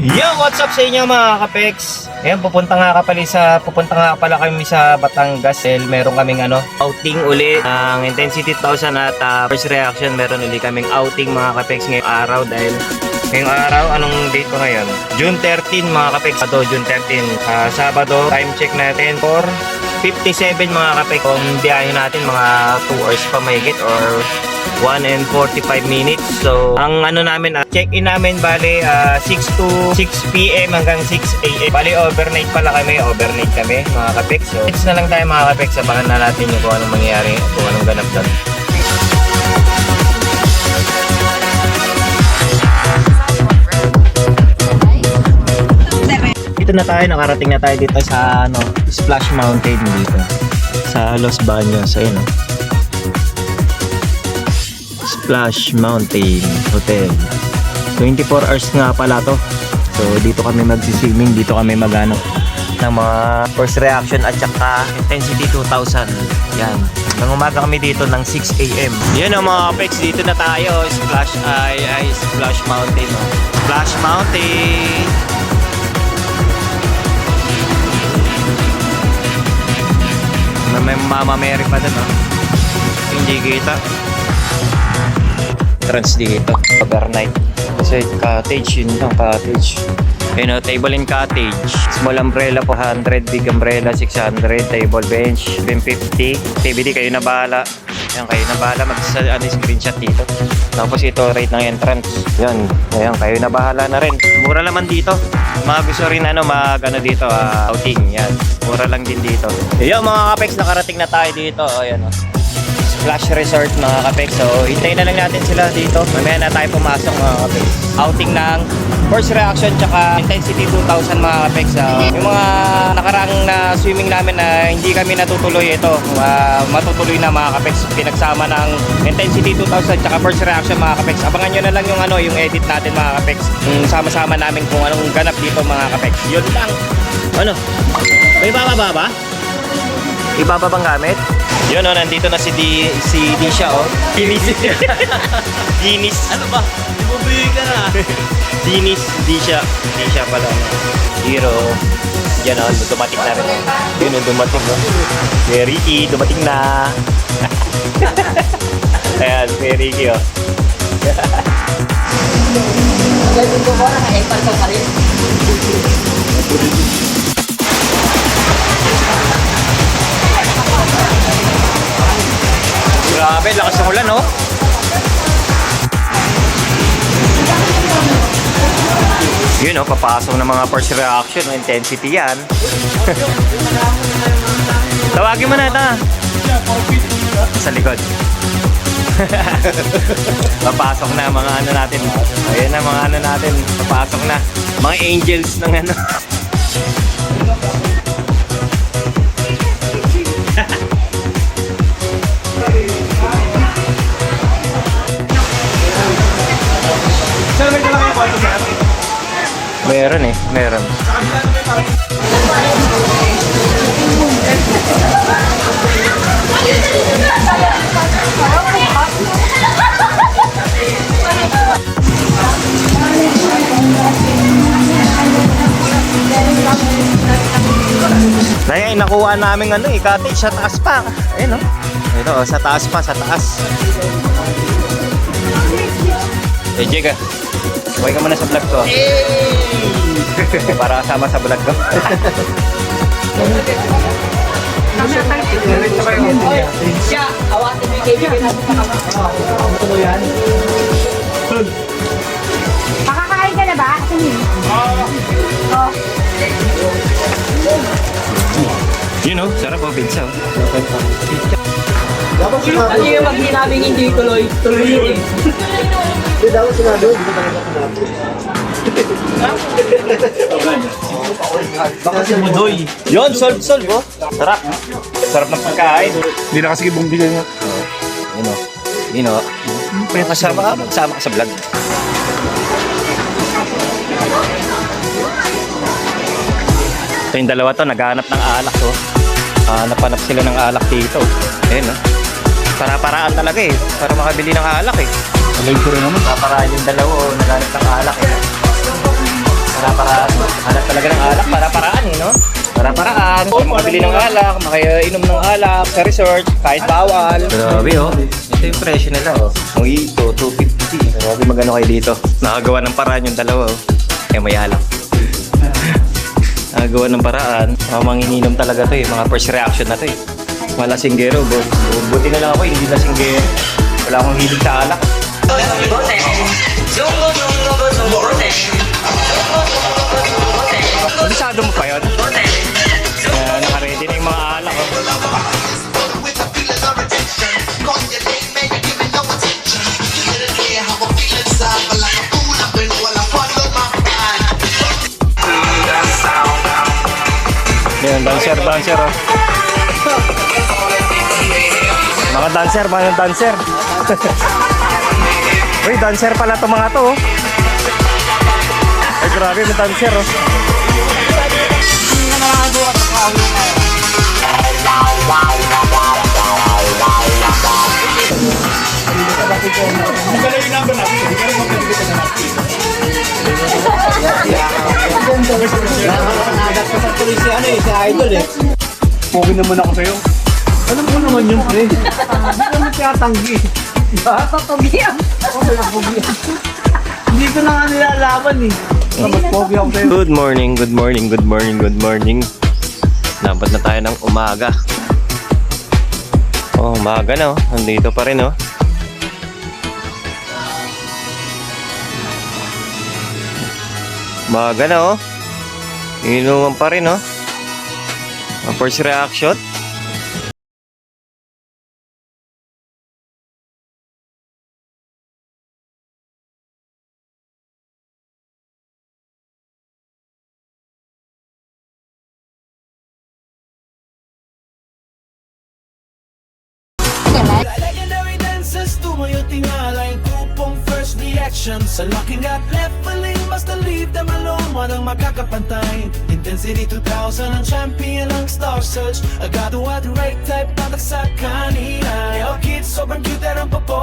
Yo, what's up sa inyo mga kapex? Ayan, pupunta nga pala kami sa Batangas. Meron kaming outing uli ng Intensity 2000 at first reaction. Meron uli kaming outing mga kapex ngayong araw dahil ngayong araw, anong date ko ngayon? June 13 mga kapex. June 13, Sabado. Time check natin for 57 mga kapex. Kung biyahe natin mga 2 hours pa mahigit or 1 and 45 minutes. So, ang namin, check-in namin bali 6 to 6 PM hanggang 6 AM. Bali overnight pala kami, mga kapeks. So, next na lang tayo mga kapeks. Abangan na natin yung kung anong mangyayari, kung anong ganap doon. Dito na tayo, nakarating na tayo dito sa Splash Mountain dito. Sa Los Baños, ayun Splash Mountain Hotel. 24 hours nga pala to. So dito kami magsiswimming, dito kami ng mga first reaction at saka Intensity 2000. Yan. Nang umaga kami dito ng 6 AM. Yan ang mga pecs, dito na tayo. Splash Mountain. Splash Mountain. May Mama Mary pa dun, hindi kita. Trans dito, overnight. Kasi cottage, yun lang, cottage. Table and cottage. Small umbrella 400, big umbrella 600, table bench 750. TBD, kayo na bahala. Yan, kayo na bahala screenshot dito. Tapos ito, rate ng entrance. Yan, ayan, kayo na bahala na rin. Mura naman dito. Mga gusto rin dito, outing. Yan, mura lang din dito. Ayan mga kapex, nakarating na tayo dito. Ayan, Splash Resort mga kapex. So, hintayin na lang natin sila dito. Mamaya na tayo pumasok mga kapex. Outing ng first reaction tsaka Intensity 2000 mga kapex. Yung mga nakarang na swimming namin na hindi kami natutuloy, ito matutuloy na mga kapex. Pinagsama ng Intensity 2000 tsaka first reaction mga kapex. Abangan nyo na lang yung edit natin mga kapex. Sama-sama namin kung anong ganap dito mga kapex. Yun lang. May bababa ba? Ibaba bang gamit? Yun nandito na si Disha Dinis. Ano ba? Bumili ka na. Disha pala. Hero. Yan dumating na rin. Yun dumating Ricky, dumating na. Ayan, Ricky Ganun ko ba? Naka-epal ka rin. Grabe, lakas ng ulan, Yun, papasok ng mga first reaction, intensity yan. Tawagin mo na ito. Sa likod. Papasok na mga natin. Ayan na mga natin. Papasok na. Mga angels ng Meron. Ay, nakuha namin cottage sa taas pa. Ayun Ito, sa taas pa, sa taas. Jega. Huwag ka muna sa vlog ko. Para kasama sa vlog ko. Siya, awatin mo yung kaibigan natin sa kamay. Makakain ka na ba? Sarap pizza. Ano yung namin hindi tuloy yun Hindi dapat sinabi, hindi ko talaga sinabi. Baka si Budoy. Yun, solve. Sarap ng pagkain. Hindi na kasi bumili nga. Kasama ka sa vlog. Ito yung dalawa to, naghahanap ng alak napanap sila ng alak dito. Ayun para-paraan talaga para makabili ng alak Alay ko rin naman. Paparaan yung dalawa naghanap ng alak Para-paraan. Hanap talaga ng alak, para-paraan eh, no? Para-paraan. Makabili ng alak, makainom ng alak sa resort, kahit bawal. Grabe oh. Ito yung presyo nila oh. Mojito, 250. Grabe magano kayo dito. Nakagawa ng paraan yung dalawa oh. Eh may alak. Nakagawa ng paraan. Mga mangininom talaga to eh. Mga first reaction na to eh. Mga lasinggero. Buti na lang ako hindi lasinggero. Wala akong hilig sa alak. Masyado mo pa yun? Nakaready na yung mga alak oh. Yan, dancer oh. Mga dancer. Uy, dancer pala to mga to oh. Ay, grabe, may dancer oh. Nagat ka sa tuloy si ano eh, si Idol eh. Pogi naman ako sa'yo. Alam mo naman yun, pre. Hindi naman tiyatanggi. Totoo yan. Hindi ko na nga nilalaban eh. Mas pogi ako sa'yo. Good morning. Dapat na tayo ng umaga. Oh, umaga na oh. Nandito pa rin oh. Umaga na oh. Inuman pa rin oh. Ang first reaction. Legendary dancers, tumayo tingalay grupong first reaction. Sa locking at leveling, basta leave them alone. Walang makakapantay. Intensity 2000 ang champion ng Star Search. Agad what right type patak sa kanina. Yo kids, sobrang cute ang popo.